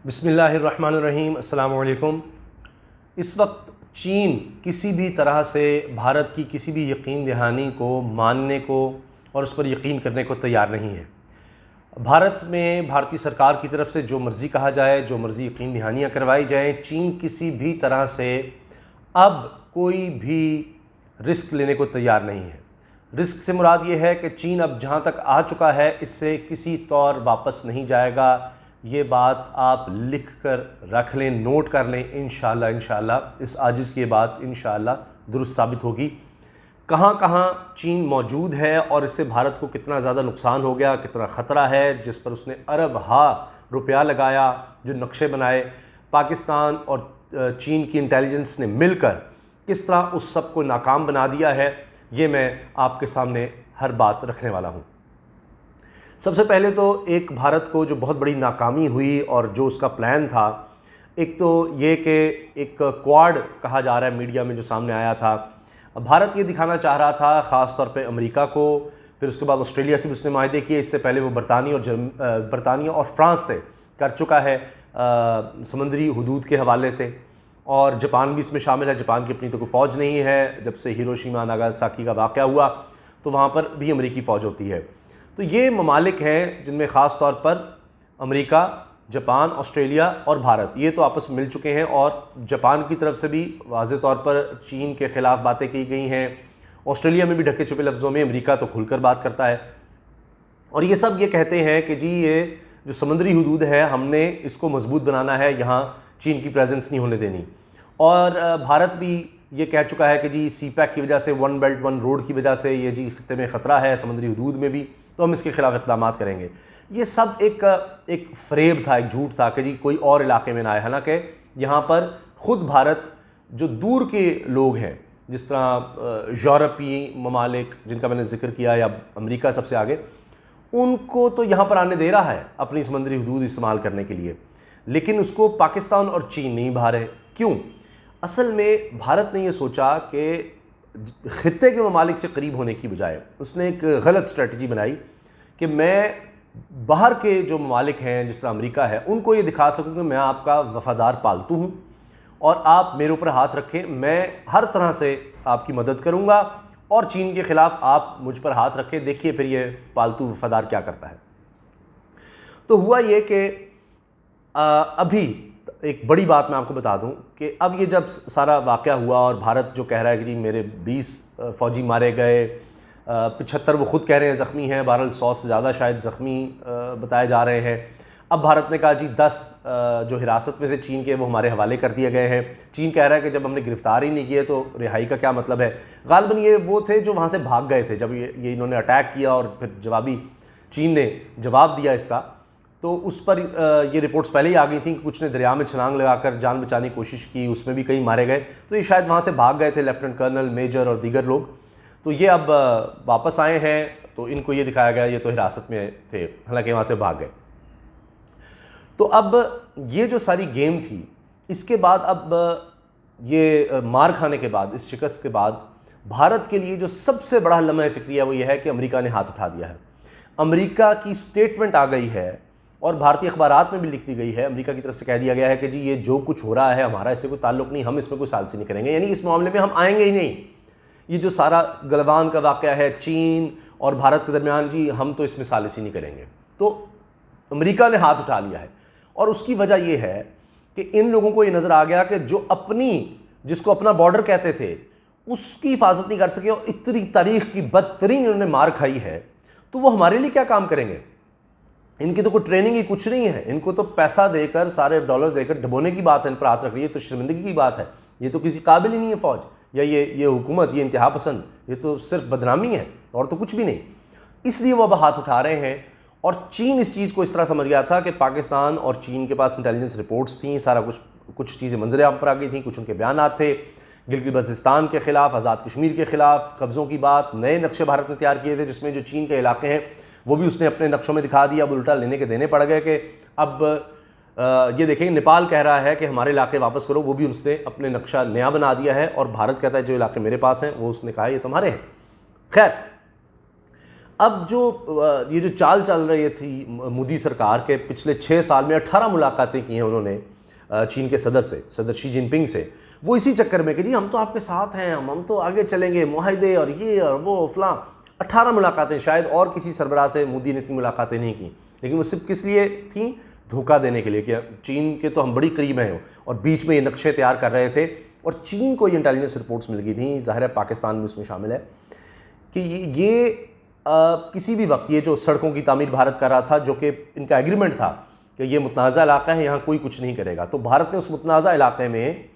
बिस्मिल्लाहिर्रहमानिर्रहीम, अस्सलामु अलैकुम। इस वक्त चीन किसी भी तरह से भारत की किसी भी यकीन दहानी को मानने को और उस पर यकीन करने को तैयार नहीं है। भारत में भारतीय सरकार की तरफ से जो मर्ज़ी कहा जाए, जो मर्ज़ी यकीन दहानियाँ करवाई जाएँ, चीन किसी भी तरह से अब कोई भी रिस्क लेने को तैयार नहीं है। रिस्क से मुराद ये है कि चीन अब जहाँ तक आ चुका है इससे किसी तौर वापस नहीं जाएगा। ये बात आप लिख कर रख लें, नोट कर लें। इंशाअल्लाह इस आजिज़ की बात इंशाअल्लाह दुरुस्त साबित होगी। कहाँ कहाँ चीन मौजूद है और इससे भारत को कितना ज़्यादा नुकसान हो गया, कितना ख़तरा है, जिस पर उसने अरब रुपया लगाया, जो नक्शे बनाए, पाकिस्तान और चीन की इंटेलिजेंस ने मिलकर किस तरह उस सब को नाकाम बना दिया है, ये मैं आपके सामने हर बात रखने वाला हूँ। सबसे पहले तो एक भारत को जो बहुत बड़ी नाकामी हुई और जो उसका प्लान था, एक तो ये कि एक क्वाड कहा जा रहा है मीडिया में जो सामने आया था। भारत ये दिखाना चाह रहा था ख़ास तौर पे अमेरिका को, फिर उसके बाद ऑस्ट्रेलिया से भी उसने माहदे किए। इससे पहले वो बरतानिया और फ्रांस से कर चुका है समंदरी हदूद के हवाले से, और जापान भी इसमें शामिल है। जापान की अपनी तो कोई फ़ौज नहीं है। जब से हिरोशिमा नागासाकी का वाक़या हुआ तो वहाँ पर भी अमेरिकी फ़ौज होती है। तो ये ममालिक हैं जिनमें ख़ास तौर पर अमेरिका, जापान, ऑस्ट्रेलिया और भारत, ये तो आपस में मिल चुके हैं। और जापान की तरफ से भी वाज़ेह तौर पर चीन के ख़िलाफ़ बातें की गई हैं। ऑस्ट्रेलिया में भी ढके छुपे लफ्ज़ों में अमेरिका तो खुलकर बात करता है। और ये सब ये कहते हैं कि जी ये जो समुद्री हदूद है हमने इसको मजबूत बनाना है, यहाँ चीन की प्रेजेंस नहीं होने देनी। और भारत भी ये कह चुका है कि जी सीपैक की वजह से, वन बेल्ट वन रोड की वजह से ये जी खित्ते में ख़तरा है समुद्री हदूद में भी, तो हम इसके ख़िलाफ़ इक़दाम करेंगे। ये सब एक फ़रेब था, एक झूठ था कि जी कोई और इलाके में ना आए। हालांकि यहाँ पर ख़ुद भारत जो दूर के लोग हैं, जिस तरह यूरोपीय ममालिक जिनका मैंने जिक्र किया, या अमेरिका सबसे आगे, उनको तो यहाँ पर आने दे रहा है अपनी समुद्री हदूद इस्तेमाल करने के लिए, लेकिन उसको पाकिस्तान और चीन नहीं भा रहे। क्यों? असल में भारत ने यह सोचा कि खित्ते के ममालिक से करीब होने की बजाय उसने एक गलत स्ट्रेटजी बनाई कि मैं बाहर के जो ममालिक हैं, जिस तरह अमेरिका है, उनको ये दिखा सकूं कि मैं आपका वफ़ादार पालतू हूं और आप मेरे ऊपर हाथ रखें, मैं हर तरह से आपकी मदद करूंगा, और चीन के ख़िलाफ़ आप मुझ पर हाथ रखें, देखिए फिर ये पालतू वफ़ादार क्या करता है। तो हुआ ये कि अभी एक बड़ी बात मैं आपको बता दूं कि अब ये जब सारा वाक़या हुआ और भारत जो कह रहा है कि जी मेरे 20 फ़ौजी मारे गए, 75 वो ख़ुद कह रहे हैं ज़ख्मी हैं, बहरहाल 100 से ज़्यादा शायद ज़ख्मी बताए जा रहे हैं। अब भारत ने कहा जी 10 जो हिरासत में थे चीन के, वो हमारे हवाले कर दिए गए हैं। चीन कह रहा है कि जब हमने गिरफ़्तार ही नहीं किए तो रिहाई का क्या मतलब है। गालिबन ये वो थे जो वहाँ से भाग गए थे जब ये इन्होंने अटैक किया, और फिर जवाबी चीन ने जवाब दिया इसका। तो उस पर ये रिपोर्ट्स पहले ही आ गई थी कि कुछ ने दरिया में छलांग लगाकर जान बचाने की कोशिश की, उसमें भी कई मारे गए। तो ये शायद वहाँ से भाग गए थे, लेफ्टिनेंट कर्नल, मेजर और दीगर लोग। तो ये अब वापस आए हैं, तो इनको ये दिखाया गया ये तो हिरासत में थे, हालांकि वहाँ से भाग गए। तो अब ये जो सारी गेम थी, इसके बाद अब ये मार खाने के बाद, इस शिकस्त के बाद, भारत के लिए जो सबसे बड़ा लम्हा फ़िक्री है वो ये है कि अमेरिका ने हाथ उठा दिया है। अमेरिका की स्टेटमेंट आ गई है और भारतीय अखबारात में भी लिख दी गई है। अमेरिका की तरफ से कह दिया गया है कि जी ये जो कुछ हो रहा है हमारा इससे कोई ताल्लुक़ नहीं, हम इसमें कोई सालसी नहीं करेंगे, यानी इस मामले में हम आएंगे ही नहीं। ये जो सारा गलवान का वाक़या है चीन और भारत के दरमियान, जी हम तो इसमें सालसी नहीं करेंगे। तो अमेरिका ने हाथ उठा लिया है, और उसकी वजह यह है कि इन लोगों को ये नज़र आ गया कि जो जिसको अपना बॉर्डर कहते थे उसकी हिफाजत नहीं कर सके, और इतनी तारीख़ की बदतरीन इन्होंने मार खाई है, तो वो हमारे लिए क्या काम करेंगे। इनकी तो कोई ट्रेनिंग ही कुछ नहीं है, इनको तो पैसा देकर, सारे डॉलर्स देकर ढबोने की बात है, इन पर हाथ रखनी है तो शर्मिंदगी की बात है। ये तो किसी काबिल ही नहीं है फ़ौज, या ये हुकूमत, ये इंतहा पसंद, ये तो सिर्फ बदनामी है और तो कुछ भी नहीं। इसलिए वो अब हाथ उठा रहे हैं। और चीन इस चीज़ को इस तरह समझ गया था कि पाकिस्तान और चीन के पास इंटेलिजेंस रिपोर्ट्स थी, सारा कुछ चीज़ें मंजर-ए-आम पर आ गई थी, कुछ उनके बयानात थे गिलगित बल्तिस्तान के ख़िलाफ़, आज़ाद कश्मीर के ख़िलाफ़, कब्ज़ों की बात, नए नक्शे भारत ने तैयार किए थे जिसमें जो चीन के इलाके हैं वो भी उसने अपने नक्शों में दिखा दिया। अब उल्टा लेने के देने पड़ गए कि अब ये देखेंगे, नेपाल कह रहा है कि हमारे इलाके वापस करो, वो भी उसने अपने नक्शा नया बना दिया है, और भारत कहता है जो इलाके मेरे पास हैं वो उसने कहा ये तुम्हारे हैं। खैर, अब जो ये जो चाल चल रही थी मोदी सरकार के, पिछले 6 साल में 18 मुलाकातें की हैं उन्होंने चीन के सदर शी जिनपिंग से, वो इसी चक्कर में कि जी हम तो आपके साथ हैं, हम तो आगे चलेंगे, मुआहदे और ये और वो फलां। 18 मुलाकातें, शायद और किसी सरबराह से मोदी ने इतनी मुलाकातें नहीं की, लेकिन वो सिर्फ किस लिए थी? धोखा देने के लिए कि चीन के तो हम बड़ी करीब हैं, और बीच में ये नक्शे तैयार कर रहे थे। और चीन को ये इंटेलिजेंस रिपोर्ट्स मिल गई थी, ज़ाहिर है पाकिस्तान भी उसमें शामिल है, कि ये किसी भी वक्त ये जो सड़कों की तामीर भारत कर रहा था, जो कि इनका एग्रीमेंट था कि ये मुतनाज़ा इलाका है, यहाँ कोई कुछ नहीं करेगा, तो भारत ने उस मुतनाज़ा इलाके में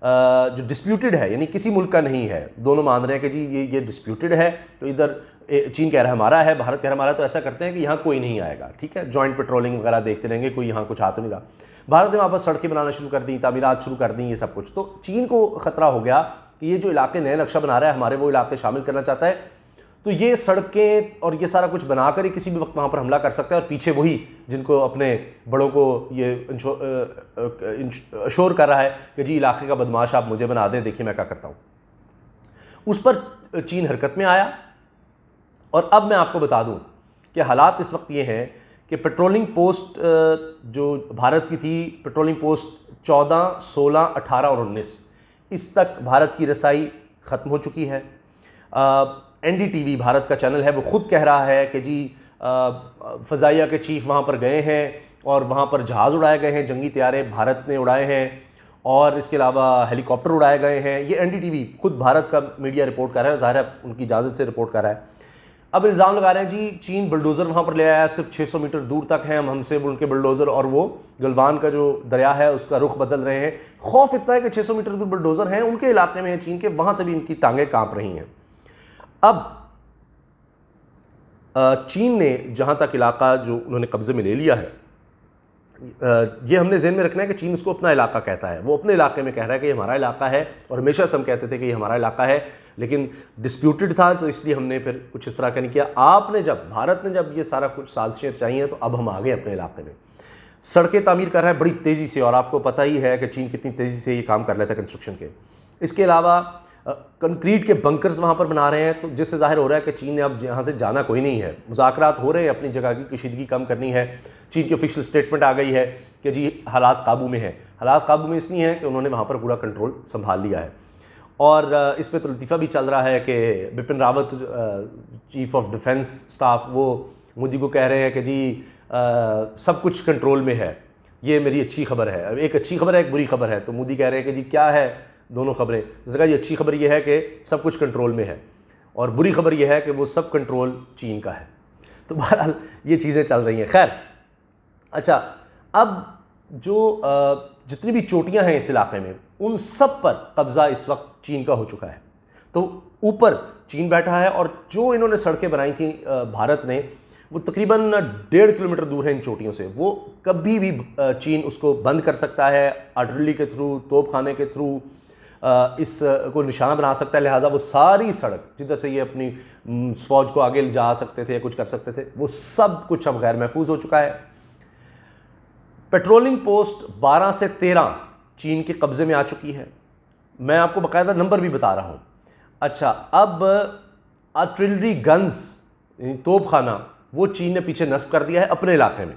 जो डिस्प्यूटेड है, यानी किसी मुल्क का नहीं है, दोनों मान रहे हैं कि जी ये डिस्प्यूटेड है, तो इधर चीन कह रहा है हमारा है, भारत कह रहा है हमारा, तो ऐसा करते हैं कि यहाँ कोई नहीं आएगा, ठीक है, जॉइंट पेट्रोलिंग वगैरह देखते रहेंगे, कोई यहाँ कुछ हाथ तो नहीं रहा। भारत ने वहाँ पर सड़कें बनाना शुरू कर दी, तामीरात शुरू कर दी, ये सब कुछ। तो चीन को ख़तरा हो गया कि ये जो इलाके नए नक्शा बना रहा है, हमारे वो इलाके शामिल करना चाहता है, तो ये सड़कें और ये सारा कुछ बनाकर ही किसी भी वक्त वहाँ पर हमला कर सकता है, और पीछे वही जिनको अपने बड़ों को ये अश्योर कर रहा है कि जी इलाके का बदमाश आप मुझे बना दें, देखिए मैं क्या करता हूँ, उस पर चीन हरकत में आया। और अब मैं आपको बता दूं कि हालात इस वक्त ये हैं कि पेट्रोलिंग पोस्ट जो भारत की थी, पेट्रोलिंग पोस्ट 14, 16, 18 और 19, इस तक भारत की रसाई ख़त्म हो चुकी है। NDTV भारत का चैनल है, वो ख़ुद कह रहा है कि जी फ़ज़ाइया के चीफ वहाँ पर गए हैं और वहाँ पर जहाज़ उड़ाए गए हैं, जंगी तैयारे भारत ने उड़ाए हैं, और इसके अलावा हेलीकॉप्टर उड़ाए गए हैं। ये NDTV खुद भारत का मीडिया रिपोर्ट कर रहा है, ज़ाहिर है उनकी इजाज़त से रिपोर्ट कर रहा है। अब इल्ज़ाम लगा रहे हैं जी चीन बुलडोज़र वहाँ पर ले आया, सिर्फ 600 मीटर दूर तक हैं हमसे उनके बुलडोज़र, और वो गलवान का जो दरिया है उसका रुख बदल रहे हैं। खौफ इतना है कि 600 मीटर दूर बुलडोज़र हैं उनके इलाके में, हैं चीन के, वहाँ से भी इनकी टांगें कांप रही हैं। अब चीन ने जहाँ तक इलाका जो उन्होंने कब्ज़े में ले लिया है, ये हमने ज़हन में रखना है कि चीन उसको अपना इलाका कहता है, वो अपने इलाके में कह रहा है कि ये हमारा इलाका है, और हमेशा से हम कहते थे कि ये हमारा इलाका है, लेकिन डिस्प्यूटेड था, तो इसलिए हमने फिर कुछ इस तरह का नहीं किया। भारत ने जब ये सारा कुछ साजिशें चाहिए, तो अब हम आ गए अपने इलाके में। सड़कें तामीर कर रहा है बड़ी तेज़ी से, और आपको पता ही है कि चीन कितनी तेज़ी से ये काम कर लेता है कंस्ट्रक्शन के। इसके अलावा कंक्रीट के बंकर्स वहाँ पर बना रहे हैं, तो जिससे जाहिर हो रहा है कि चीन ने अब यहाँ से जाना कोई नहीं है। मुज़ाकरात हो रहे हैं, अपनी जगह की कशीदगी कम करनी है। चीन की ऑफिशियल स्टेटमेंट आ गई है कि जी हालात काबू में है। हालात काबू में इसलिए हैं कि उन्होंने वहाँ पर पूरा कंट्रोल संभाल लिया है। और इस पर तो लतीफ़ा भी चल रहा है कि Bipin Rawat chief of defence staff, वो मोदी को कह रहे हैं कि जी सब कुछ कंट्रोल में है। ये मेरी अच्छी खबर है, एक अच्छी खबर है, एक बुरी खबर है। तो मोदी कह रहे हैं कि जी क्या है दोनों खबरें। तो उसने कहा जी अच्छी खबर ये है कि सब कुछ कंट्रोल में है, और बुरी खबर यह है कि वो सब कंट्रोल चीन का है। तो बहरहाल ये चीज़ें चल रही हैं। खैर, अच्छा, अब जो जितनी भी चोटियां हैं इस इलाके में, उन सब पर कब्ज़ा इस वक्त चीन का हो चुका है। तो ऊपर चीन बैठा है, और जो इन्होंने सड़कें बनाई थी भारत ने, वो तकरीबन 1.5 किलोमीटर दूर है इन चोटियों से। वो कभी भी चीन उसको बंद कर सकता है, आर्टिलरी के थ्रू, तोपखाने के थ्रू इस को निशाना बना सकता है। लिहाजा वो सारी सड़क जिधर से ये अपनी फौज को आगे जा सकते थे या कुछ कर सकते थे, वो सब कुछ अब गैर महफूज हो चुका है। पेट्रोलिंग पोस्ट 12 से 13 चीन के कब्ज़े में आ चुकी है। मैं आपको बाकायदा नंबर भी बता रहा हूँ। अच्छा, अब आर्टिलरी गन्स, तोपखाना, वो चीन ने पीछे नस्ब कर दिया है अपने इलाके में,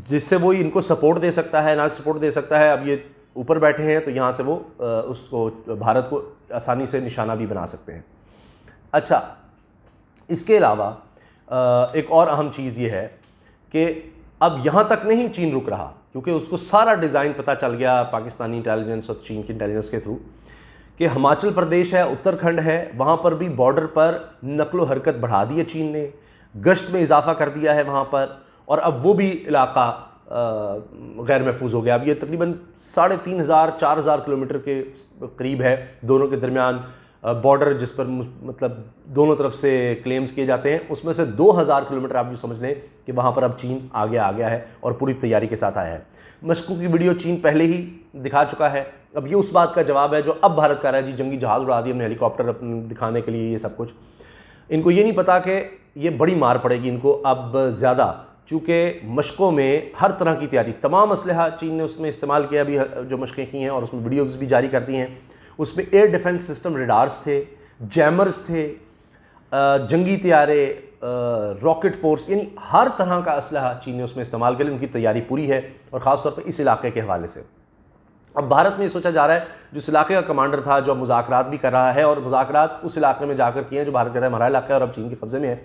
जिससे वो इनको सपोर्ट दे सकता है, ना सपोर्ट दे सकता है। अब ये ऊपर बैठे हैं, तो यहाँ से वो उसको, भारत को आसानी से निशाना भी बना सकते हैं। अच्छा, इसके अलावा एक और अहम चीज़ ये है कि अब यहाँ तक नहीं चीन रुक रहा, क्योंकि उसको सारा डिज़ाइन पता चल गया पाकिस्तानी इंटेलिजेंस और चीन की इंटेलिजेंस के थ्रू, कि हिमाचल प्रदेश है, उत्तराखंड है, वहाँ पर भी बॉर्डर पर नकलो हरकत बढ़ा दी है चीन ने, गश्त में इजाफा कर दिया है वहाँ पर, और अब वो भी इलाका गैर महफूज हो गया। अब ये तकरीबन 3,500-4,000 किलोमीटर के करीब है दोनों के दरमियान बॉर्डर, जिस पर मतलब दोनों तरफ से क्लेम्स किए जाते हैं। उसमें से 2,000 किलोमीटर आप जो समझ लें कि वहाँ पर अब चीन आगे आ गया है और पूरी तैयारी के साथ आया है। मशकों की वीडियो चीन पहले ही दिखा चुका है। अब ये उस बात का जवाब है जो अब भारत कर रहा है, जी जंगी जहाज़ उड़ा दिए हमने, हेलीकॉप्टर अपने दिखाने के लिए, ये सब कुछ। इनको ये नहीं पता कि ये बड़ी मार पड़ेगी इनको अब ज़्यादा, चूँकि मशकों में हर तरह की तैयारी, तमाम असलहा चीन ने उसमें इस्तेमाल किया अभी जो मशक़ें की हैं, और उसमें वीडियोज़ भी जारी कर दी हैं। उसमें एयर डिफेंस सिस्टम, रेडार्स थे, जैमर्स थे, जंगी तैयारे, रॉकेट फोर्स, यानी हर तरह का असलहा चीन ने उसमें इस्तेमाल कर लिया। उनकी तैयारी पूरी है और ख़ासतौर पर इस इलाके के हवाले से। अब भारत में ये सोचा जा रहा है जो इस इलाके का कमांडर था, जो मुज़ाकरात भी कर रहा है और मुज़ाकरात उस इलाके में जाकर किए हैं जो भारत कहता है हमारा इलाका है और अब चीन के कब्ज़े में है,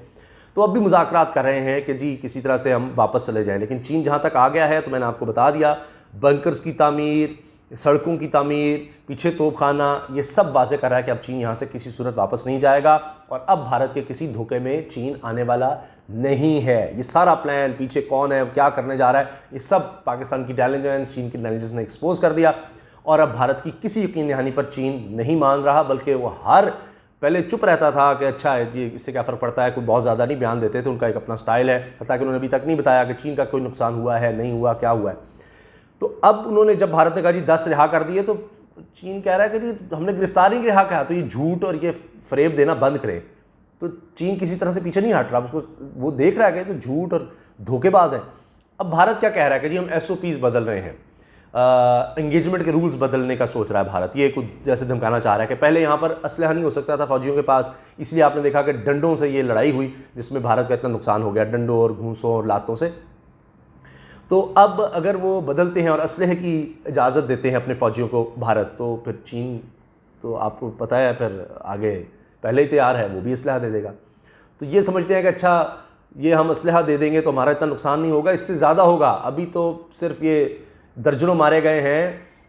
तो अब भी मुज़ाकरात कर रहे हैं कि जी किसी तरह से हम वापस चले जाएं। लेकिन चीन जहाँ तक आ गया है, तो मैंने आपको बता दिया, बंकर्स की तामीर, सड़कों की तामीर, पीछे तोपखाना, ये सब वाज़े कर रहा है कि अब चीन यहाँ से किसी सूरत वापस नहीं जाएगा और अब भारत के किसी धोखे में चीन आने वाला नहीं है। ये सारा प्लान, पीछे कौन है, क्या करने जा रहा है, ये सब पाकिस्तान की इंटेलिजेंस, चीन की इंटेलिजेंस ने एक्सपोज कर दिया। और अब भारत की किसी यकीन दहानी पर चीन नहीं मान रहा, बल्कि वो पहले चुप रहता था कि अच्छा ये इससे क्या फ़र्क पड़ता है, कोई बहुत ज़्यादा नहीं बयान देते थे, उनका एक अपना स्टाइल है। ताकि उन्होंने अभी तक नहीं बताया कि चीन का कोई नुकसान हुआ है, नहीं हुआ, क्या हुआ है। तो अब उन्होंने जब भारत ने कहा जी 10 रिहा कर दिए, तो चीन कह रहा है कि जी हमने गिरफ्तारी नहीं रिहा कहा, तो ये झूठ और ये फ़रेब देना बंद करें। तो चीन किसी तरह से पीछे नहीं हट रहा, उसको वो देख रहा है कि तो झूठ और धोखेबाज है। अब भारत क्या कह रहा है कि जी हम SOPs बदल रहे हैं, एंगेजमेंट के रूल्स बदलने का सोच रहा है भारत। ये कुछ जैसे धमकाना चाह रहा है कि पहले यहाँ पर असलहा नहीं हो सकता था फौजियों के पास, इसलिए आपने देखा कि डंडों से ये लड़ाई हुई जिसमें भारत का इतना नुकसान हो गया, डंडों और घूंसों और लातों से। तो अब अगर वो बदलते हैं और असलहे की इजाज़त देते हैं अपने फ़ौजियों को भारत, तो फिर चीन तो आपको पता है फिर आगे पहले ही तैयार है, वो भी असलहा दे देगा। तो ये समझते हैं कि अच्छा ये हम असलहा दे देंगे तो हमारा इतना नुकसान नहीं होगा, इससे ज़्यादा होगा। अभी तो सिर्फ ये दर्जनों मारे गए हैं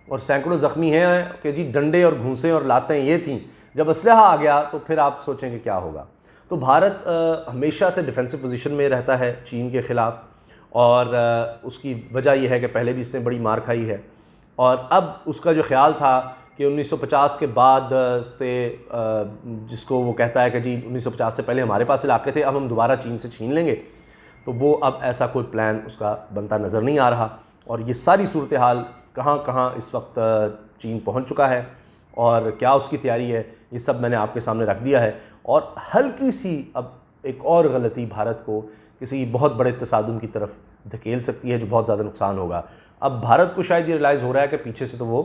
और सैकड़ों ज़ख्मी हैं कि जी डंडे और घूंसे और लातें ये थीं। जब असलहा आ गया तो फिर आप सोचेंगे क्या होगा। तो भारत हमेशा से डिफेंसिव पोजीशन में रहता है चीन के ख़िलाफ़, और उसकी वजह यह है कि पहले भी इसने बड़ी मार खाई है। और अब उसका जो ख्याल था कि 1950 के बाद से जिसको वो कहता है कि जी 1950 से पहले हमारे पास इलाके थे, अब हम दोबारा चीन से छीन लेंगे, तो वो अब ऐसा कोई प्लान उसका बनता नज़र नहीं आ रहा। और ये सारी सूरत हाल कहाँ कहाँ इस वक्त चीन पहुँच चुका है और क्या उसकी तैयारी है, ये सब मैंने आपके सामने रख दिया है। और हल्की सी अब एक और गलती भारत को किसी बहुत बड़े तसादुम की तरफ धकेल सकती है जो बहुत ज़्यादा नुकसान होगा। अब भारत को शायद ये रियलाइज़ हो रहा है कि पीछे से तो वो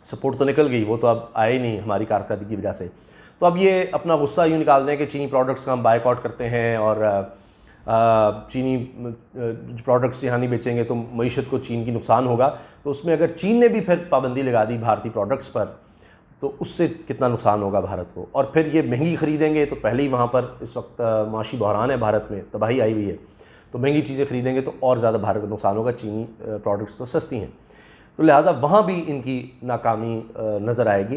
सपोर्ट तो निकल गई, वो तो अब आए ही नहीं हमारी कारकर्दगी की वजह से। तो अब ये अपना गुस्सा यूँ निकाल रहे हैं कि चीनी प्रोडक्ट्स का हम बायकॉट करते हैं और चीनी प्रोडक्ट्स यहाँ नहीं बेचेंगे तो मईशत को चीन की नुकसान होगा। तो उसमें अगर चीन ने भी फिर पाबंदी लगा दी भारतीय प्रोडक्ट्स पर, तो उससे कितना नुकसान होगा भारत को। और फिर ये महंगी ख़रीदेंगे, तो पहले ही वहाँ पर इस वक्त माशी बहरान है, भारत में तबाही आई हुई है, तो महंगी चीज़ें ख़रीदेंगे तो और ज़्यादा भारत को नुकसान होगा। चीनी प्रोडक्ट्स तो सस्ती हैं, तो लिहाजा वहाँ भी इनकी नाकामी नज़र आएगी।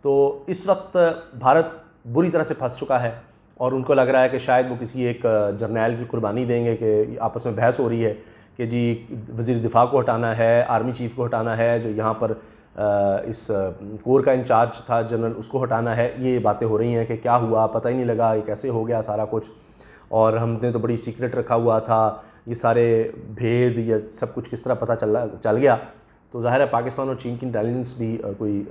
तो इस वक्त भारत बुरी तरह से फंस चुका है और उनको लग रहा है कि शायद वो किसी एक जर्नैल की कुर्बानी देंगे, कि आपस में बहस हो रही है कि जी वज़ीर दिफा को हटाना है, आर्मी चीफ़ को हटाना है, जो यहाँ पर इस कोर का इंचार्ज था जनरल, उसको हटाना है। ये बातें हो रही हैं कि क्या हुआ, पता ही नहीं लगा, ये कैसे हो गया सारा कुछ, और हमने तो बड़ी सीक्रेट रखा हुआ था, ये सारे भेद या सब कुछ किस तरह पता चल गया। तो ज़ाहिर है पाकिस्तान और चीन की इंटेलिजेंस भी कोई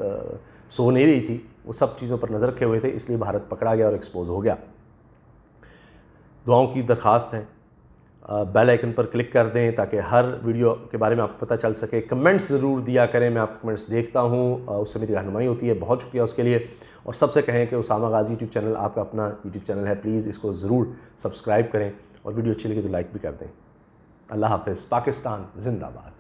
सो नहीं रही थी, वो सब चीज़ों पर नज़र रखे हुए थे, इसलिए भारत पकड़ा गया और एक्सपोज हो गया। दुआओं की दरख्वास्त है, बेल आइकन पर क्लिक कर दें ताकि हर वीडियो के बारे में आपको पता चल सके। कमेंट्स ज़रूर दिया करें, मैं आपके कमेंट्स देखता हूँ, उससे मेरी रहनुमाई होती है, बहुत शुक्रिया उसके लिए। और सबसे कहें कि उसामा गाजी यूट्यूब चैनल आपका अपना यूट्यूब चैनल है, प्लीज़ इसको ज़रूर सब्सक्राइब करें और वीडियो अच्छी लगी तो लाइक भी कर दें। अल्लाह हाफ़िज़। पाकिस्तान ज़िंदाबाद।